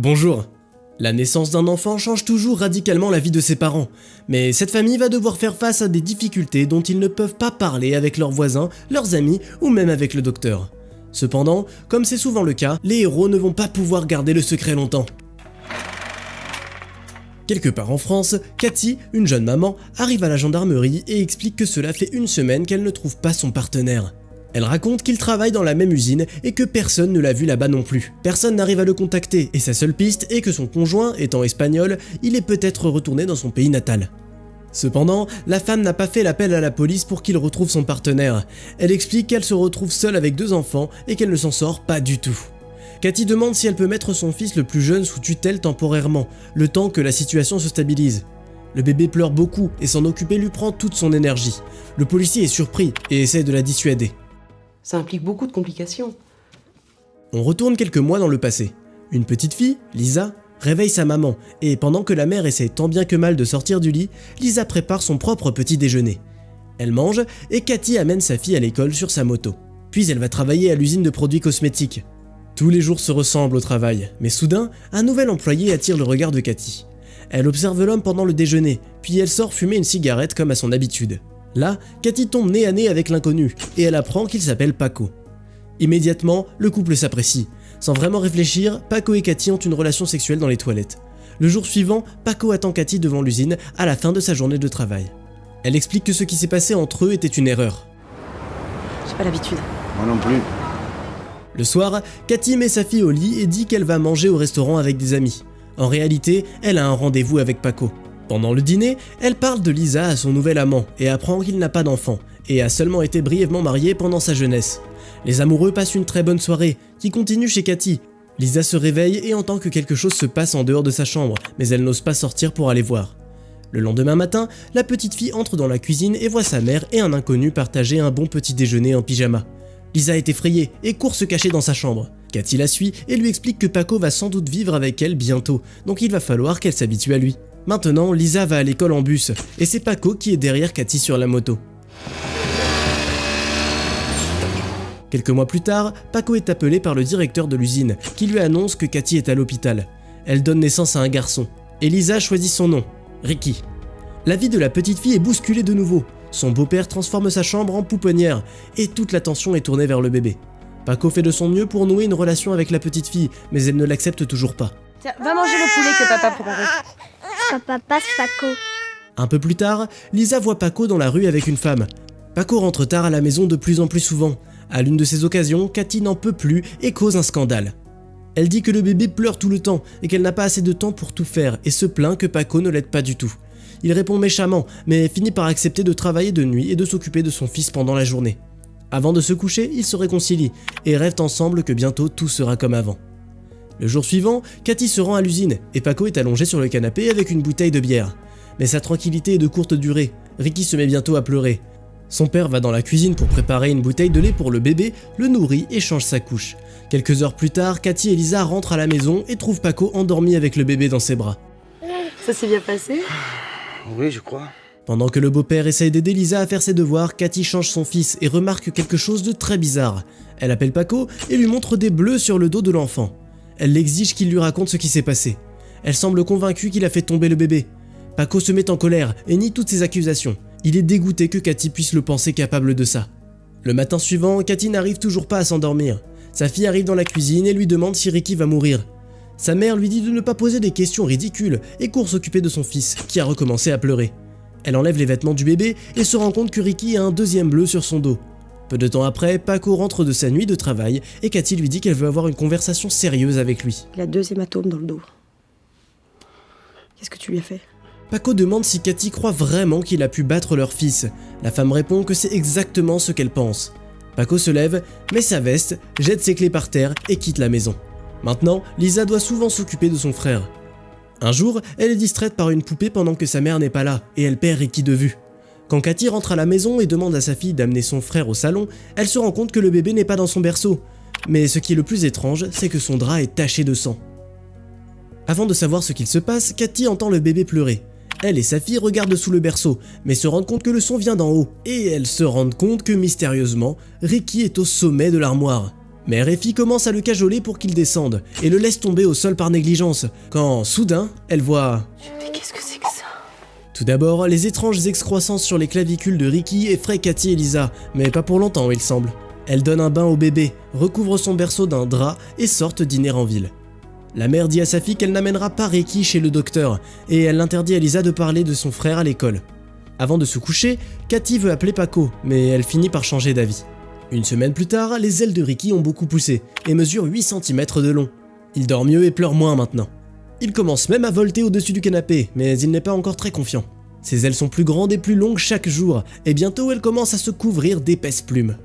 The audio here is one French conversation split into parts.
Bonjour. La naissance d'un enfant change toujours radicalement la vie de ses parents, mais cette famille va devoir faire face à des difficultés dont ils ne peuvent pas parler avec leurs voisins, leurs amis ou même avec le docteur. Cependant, comme c'est souvent le cas, les héros ne vont pas pouvoir garder le secret longtemps. Quelque part en France, Cathy, une jeune maman, arrive à la gendarmerie et explique que cela fait une semaine qu'elle ne trouve pas son partenaire. Elle raconte qu'il travaille dans la même usine et que personne ne l'a vu là-bas non plus. Personne n'arrive à le contacter et sa seule piste est que son conjoint, étant espagnol, il est peut-être retourné dans son pays natal. Cependant, la femme n'a pas fait l'appel à la police pour qu'il retrouve son partenaire. Elle explique qu'elle se retrouve seule avec 2 enfants et qu'elle ne s'en sort pas du tout. Cathy demande si elle peut mettre son fils le plus jeune sous tutelle temporairement, le temps que la situation se stabilise. Le bébé pleure beaucoup et s'en occuper lui prend toute son énergie. Le policier est surpris et essaie de la dissuader. Ça implique beaucoup de complications. On retourne quelques mois dans le passé. Une petite fille, Lisa, réveille sa maman et pendant que la mère essaie tant bien que mal de sortir du lit, Lisa prépare son propre petit déjeuner. Elle mange et Cathy amène sa fille à l'école sur sa moto. Puis elle va travailler à l'usine de produits cosmétiques. Tous les jours se ressemblent au travail, mais soudain, un nouvel employé attire le regard de Cathy. Elle observe l'homme pendant le déjeuner, puis elle sort fumer une cigarette comme à son habitude. Là, Cathy tombe nez à nez avec l'inconnu, et elle apprend qu'il s'appelle Paco. Immédiatement, le couple s'apprécie. Sans vraiment réfléchir, Paco et Cathy ont une relation sexuelle dans les toilettes. Le jour suivant, Paco attend Cathy devant l'usine à la fin de sa journée de travail. Elle explique que ce qui s'est passé entre eux était une erreur. J'ai pas l'habitude. Moi non plus. Le soir, Cathy met sa fille au lit et dit qu'elle va manger au restaurant avec des amis. En réalité, elle a un rendez-vous avec Paco. Pendant le dîner, elle parle de Lisa à son nouvel amant et apprend qu'il n'a pas d'enfant et a seulement été brièvement marié pendant sa jeunesse. Les amoureux passent une très bonne soirée, qui continue chez Cathy. Lisa se réveille et entend que quelque chose se passe en dehors de sa chambre, mais elle n'ose pas sortir pour aller voir. Le lendemain matin, la petite fille entre dans la cuisine et voit sa mère et un inconnu partager un bon petit déjeuner en pyjama. Lisa est effrayée et court se cacher dans sa chambre. Cathy la suit et lui explique que Paco va sans doute vivre avec elle bientôt, donc il va falloir qu'elle s'habitue à lui. Maintenant, Lisa va à l'école en bus, et c'est Paco qui est derrière Cathy sur la moto. Quelques mois plus tard, Paco est appelé par le directeur de l'usine, qui lui annonce que Cathy est à l'hôpital. Elle donne naissance à un garçon, et Lisa choisit son nom, Ricky. La vie de la petite fille est bousculée de nouveau. Son beau-père transforme sa chambre en pouponnière, et toute l'attention est tournée vers le bébé. Paco fait de son mieux pour nouer une relation avec la petite fille, mais elle ne l'accepte toujours pas. Tiens, va manger le poulet que papa prendrait. Papa passe Paco. Un peu plus tard, Lisa voit Paco dans la rue avec une femme. Paco rentre tard à la maison de plus en plus souvent. À l'une de ces occasions, Cathy n'en peut plus et cause un scandale. Elle dit que le bébé pleure tout le temps et qu'elle n'a pas assez de temps pour tout faire et se plaint que Paco ne l'aide pas du tout. Il répond méchamment, mais finit par accepter de travailler de nuit et de s'occuper de son fils pendant la journée. Avant de se coucher, ils se réconcilient et rêvent ensemble que bientôt tout sera comme avant. Le jour suivant, Cathy se rend à l'usine et Paco est allongé sur le canapé avec une bouteille de bière. Mais sa tranquillité est de courte durée, Ricky se met bientôt à pleurer. Son père va dans la cuisine pour préparer une bouteille de lait pour le bébé, le nourrit et change sa couche. Quelques heures plus tard, Cathy et Lisa rentrent à la maison et trouvent Paco endormi avec le bébé dans ses bras. Ça s'est bien passé? Oui, je crois. Pendant que le beau-père essaye d'aider Lisa à faire ses devoirs, Cathy change son fils et remarque quelque chose de très bizarre. Elle appelle Paco et lui montre des bleus sur le dos de l'enfant. Elle l'exige qu'il lui raconte ce qui s'est passé. Elle semble convaincue qu'il a fait tomber le bébé. Paco se met en colère et nie toutes ses accusations. Il est dégoûté que Cathy puisse le penser capable de ça. Le matin suivant, Cathy n'arrive toujours pas à s'endormir. Sa fille arrive dans la cuisine et lui demande si Ricky va mourir. Sa mère lui dit de ne pas poser des questions ridicules et court s'occuper de son fils, qui a recommencé à pleurer. Elle enlève les vêtements du bébé et se rend compte que Ricky a un deuxième bleu sur son dos. Peu de temps après, Paco rentre de sa nuit de travail et Cathy lui dit qu'elle veut avoir une conversation sérieuse avec lui. Il a 2 hématomes dans le dos. Qu'est-ce que tu lui as fait? Paco demande si Cathy croit vraiment qu'il a pu battre leur fils. La femme répond que c'est exactement ce qu'elle pense. Paco se lève, met sa veste, jette ses clés par terre et quitte la maison. Maintenant, Lisa doit souvent s'occuper de son frère. Un jour, elle est distraite par une poupée pendant que sa mère n'est pas là et elle perd Ricky de vue. Quand Cathy rentre à la maison et demande à sa fille d'amener son frère au salon, elle se rend compte que le bébé n'est pas dans son berceau. Mais ce qui est le plus étrange, c'est que son drap est taché de sang. Avant de savoir ce qu'il se passe, Cathy entend le bébé pleurer. Elle et sa fille regardent sous le berceau, mais se rendent compte que le son vient d'en haut, et elles se rendent compte que mystérieusement, Ricky est au sommet de l'armoire. Mère et fille commencent à le cajoler pour qu'il descende et le laisse tomber au sol par négligence, quand soudain, elle voit... Mais qu'est-ce que c'est que ça? Tout d'abord, les étranges excroissances sur les clavicules de Ricky effraient Cathy et Lisa, mais pas pour longtemps il semble. Elle donne un bain au bébé, recouvre son berceau d'un drap et sortent dîner en ville. La mère dit à sa fille qu'elle n'amènera pas Ricky chez le docteur, et elle interdit à Lisa de parler de son frère à l'école. Avant de se coucher, Cathy veut appeler Paco, mais elle finit par changer d'avis. Une semaine plus tard, les ailes de Ricky ont beaucoup poussé, et mesurent 8 cm de long. Il dort mieux et pleure moins maintenant. Il commence même à volter au-dessus du canapé, mais il n'est pas encore très confiant. Ses ailes sont plus grandes et plus longues chaque jour, et bientôt elle commence à se couvrir d'épaisses plumes.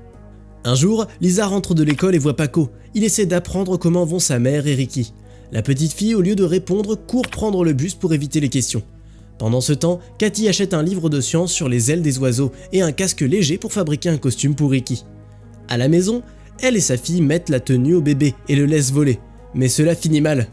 Un jour, Lisa rentre de l'école et voit Paco. Il essaie d'apprendre comment vont sa mère et Ricky. La petite fille, au lieu de répondre, court prendre le bus pour éviter les questions. Pendant ce temps, Cathy achète un livre de science sur les ailes des oiseaux et un casque léger pour fabriquer un costume pour Ricky. À la maison, elle et sa fille mettent la tenue au bébé et le laissent voler. Mais cela finit mal.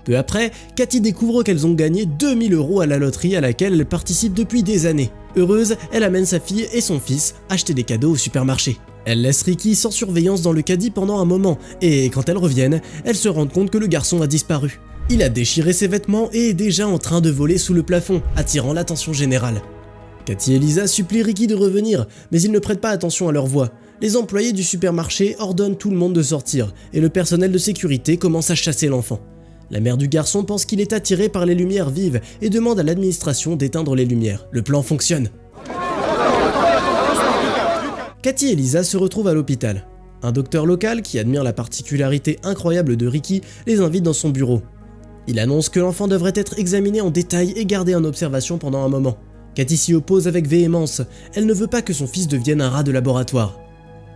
Peu après, Cathy découvre qu'elles ont gagné 2000 € à la loterie à laquelle elle participe depuis des années. Heureuse, elle amène sa fille et son fils acheter des cadeaux au supermarché. Elle laisse Ricky sans surveillance dans le caddie pendant un moment, et quand elles reviennent, elles se rendent compte que le garçon a disparu. Il a déchiré ses vêtements et est déjà en train de voler sous le plafond, attirant l'attention générale. Cathy et Lisa supplient Ricky de revenir, mais ils ne prêtent pas attention à leur voix. Les employés du supermarché ordonnent tout le monde de sortir, et le personnel de sécurité commence à chasser l'enfant. La mère du garçon pense qu'il est attiré par les lumières vives et demande à l'administration d'éteindre les lumières. Le plan fonctionne. Cathy et Lisa se retrouvent à l'hôpital. Un docteur local, qui admire la particularité incroyable de Ricky, les invite dans son bureau. Il annonce que l'enfant devrait être examiné en détail et gardé en observation pendant un moment. Cathy s'y oppose avec véhémence, elle ne veut pas que son fils devienne un rat de laboratoire.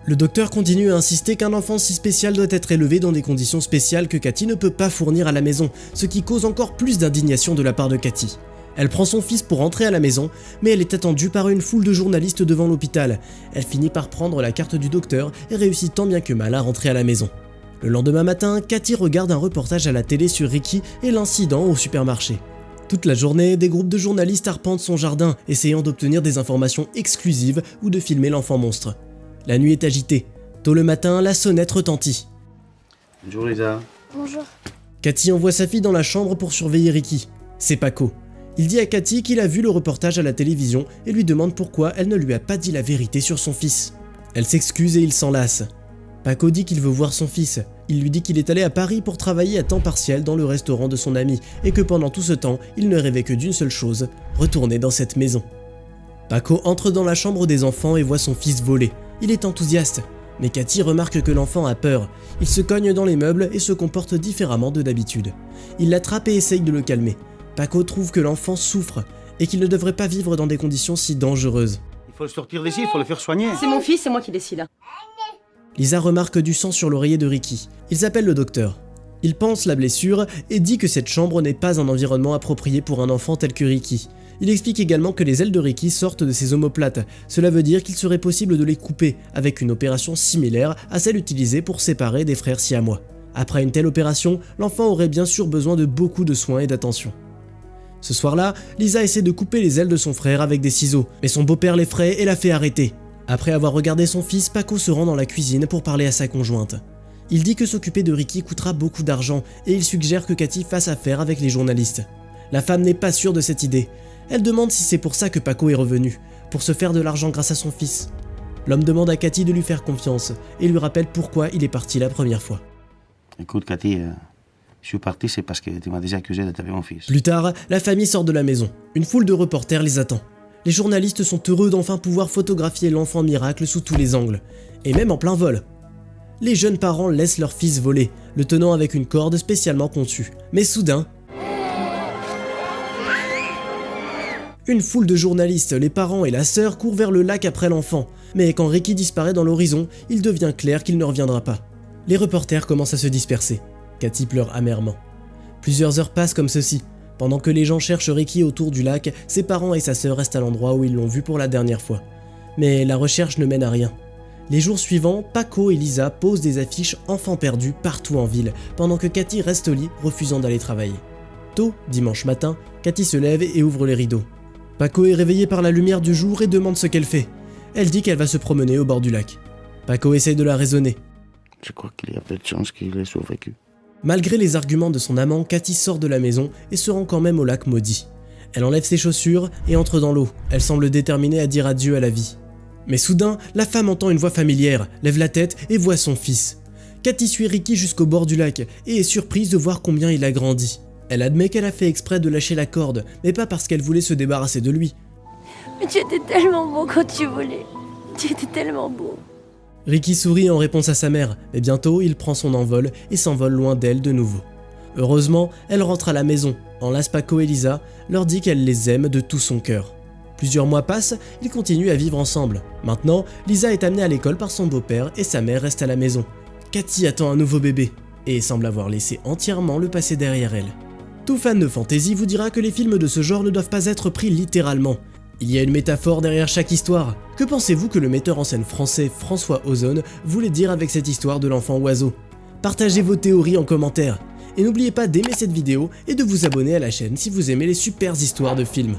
Le docteur continue à insister qu'un enfant si spécial doit être élevé dans des conditions spéciales que Cathy ne peut pas fournir à la maison, ce qui cause encore plus d'indignation de la part de Cathy. Elle prend son fils pour rentrer à la maison, mais elle est attendue par une foule de journalistes devant l'hôpital. Elle finit par prendre la carte du docteur et réussit tant bien que mal à rentrer à la maison. Le lendemain matin, Cathy regarde un reportage à la télé sur Ricky et l'incident au supermarché. Toute la journée, des groupes de journalistes arpentent son jardin, essayant d'obtenir des informations exclusives ou de filmer l'enfant monstre. La nuit est agitée. Tôt le matin, la sonnette retentit. Bonjour Lisa. Bonjour. Cathy envoie sa fille dans la chambre pour surveiller Ricky. C'est Paco. Il dit à Cathy qu'il a vu le reportage à la télévision et lui demande pourquoi elle ne lui a pas dit la vérité sur son fils. Elle s'excuse et il s'en lasse. Paco dit qu'il veut voir son fils. Il lui dit qu'il est allé à Paris pour travailler à temps partiel dans le restaurant de son ami et que pendant tout ce temps, il ne rêvait que d'une seule chose, retourner dans cette maison. Paco entre dans la chambre des enfants et voit son fils voler. Il est enthousiaste, mais Cathy remarque que l'enfant a peur. Il se cogne dans les meubles et se comporte différemment de d'habitude. Il l'attrape et essaye de le calmer. Paco trouve que l'enfant souffre et qu'il ne devrait pas vivre dans des conditions si dangereuses. Il faut le sortir d'ici, il faut le faire soigner. C'est mon fils, c'est moi qui décide. Lisa remarque du sang sur l'oreiller de Ricky. Ils appellent le docteur. Il pense la blessure et dit que cette chambre n'est pas un environnement approprié pour un enfant tel que Ricky. Il explique également que les ailes de Ricky sortent de ses omoplates. Cela veut dire qu'il serait possible de les couper, avec une opération similaire à celle utilisée pour séparer des frères siamois. Après une telle opération, l'enfant aurait bien sûr besoin de beaucoup de soins et d'attention. Ce soir-là, Lisa essaie de couper les ailes de son frère avec des ciseaux, mais son beau-père l'effraie et la fait arrêter. Après avoir regardé son fils, Paco se rend dans la cuisine pour parler à sa conjointe. Il dit que s'occuper de Ricky coûtera beaucoup d'argent et il suggère que Cathy fasse affaire avec les journalistes. La femme n'est pas sûre de cette idée. Elle demande si c'est pour ça que Paco est revenu, pour se faire de l'argent grâce à son fils. L'homme demande à Cathy de lui faire confiance et lui rappelle pourquoi il est parti la première fois. Écoute Cathy, je suis parti, c'est parce que tu m'as déjà accusé de taper mon fils. Plus tard, la famille sort de la maison. Une foule de reporters les attend. Les journalistes sont heureux d'enfin pouvoir photographier l'enfant miracle sous tous les angles, et même en plein vol. Les jeunes parents laissent leur fils voler, le tenant avec une corde spécialement conçue. Mais soudain, une foule de journalistes, les parents et la sœur courent vers le lac après l'enfant. Mais quand Ricky disparaît dans l'horizon, il devient clair qu'il ne reviendra pas. Les reporters commencent à se disperser. Cathy pleure amèrement. Plusieurs heures passent comme ceci. Pendant que les gens cherchent Ricky autour du lac, ses parents et sa sœur restent à l'endroit où ils l'ont vu pour la dernière fois. Mais la recherche ne mène à rien. Les jours suivants, Paco et Lisa posent des affiches enfants perdus partout en ville, pendant que Cathy reste au lit, refusant d'aller travailler. Tôt, dimanche matin, Cathy se lève et ouvre les rideaux. Paco est réveillé par la lumière du jour et demande ce qu'elle fait. Elle dit qu'elle va se promener au bord du lac. Paco essaye de la raisonner. Je crois qu'il y a peu de chances qu'il ait survécu. Malgré les arguments de son amant, Cathy sort de la maison et se rend quand même au lac maudit. Elle enlève ses chaussures et entre dans l'eau. Elle semble déterminée à dire adieu à la vie. Mais soudain, la femme entend une voix familière, lève la tête et voit son fils. Cathy suit Ricky jusqu'au bord du lac et est surprise de voir combien il a grandi. Elle admet qu'elle a fait exprès de lâcher la corde, mais pas parce qu'elle voulait se débarrasser de lui. Mais tu étais tellement beau quand tu volais. Tu étais tellement beau. Ricky sourit en réponse à sa mère, mais bientôt il prend son envol et s'envole loin d'elle de nouveau. Heureusement, elle rentre à la maison, enlace Paco et Lisa, leur dit qu'elle les aime de tout son cœur. Plusieurs mois passent, ils continuent à vivre ensemble. Maintenant, Lisa est amenée à l'école par son beau-père et sa mère reste à la maison. Cathy attend un nouveau bébé et semble avoir laissé entièrement le passé derrière elle. Tout fan de fantasy vous dira que les films de ce genre ne doivent pas être pris littéralement. Il y a une métaphore derrière chaque histoire. Que pensez-vous que le metteur en scène français François Ozon voulait dire avec cette histoire de l'enfant oiseau? Partagez vos théories en commentaire. Et n'oubliez pas d'aimer cette vidéo et de vous abonner à la chaîne si vous aimez les super histoires de films.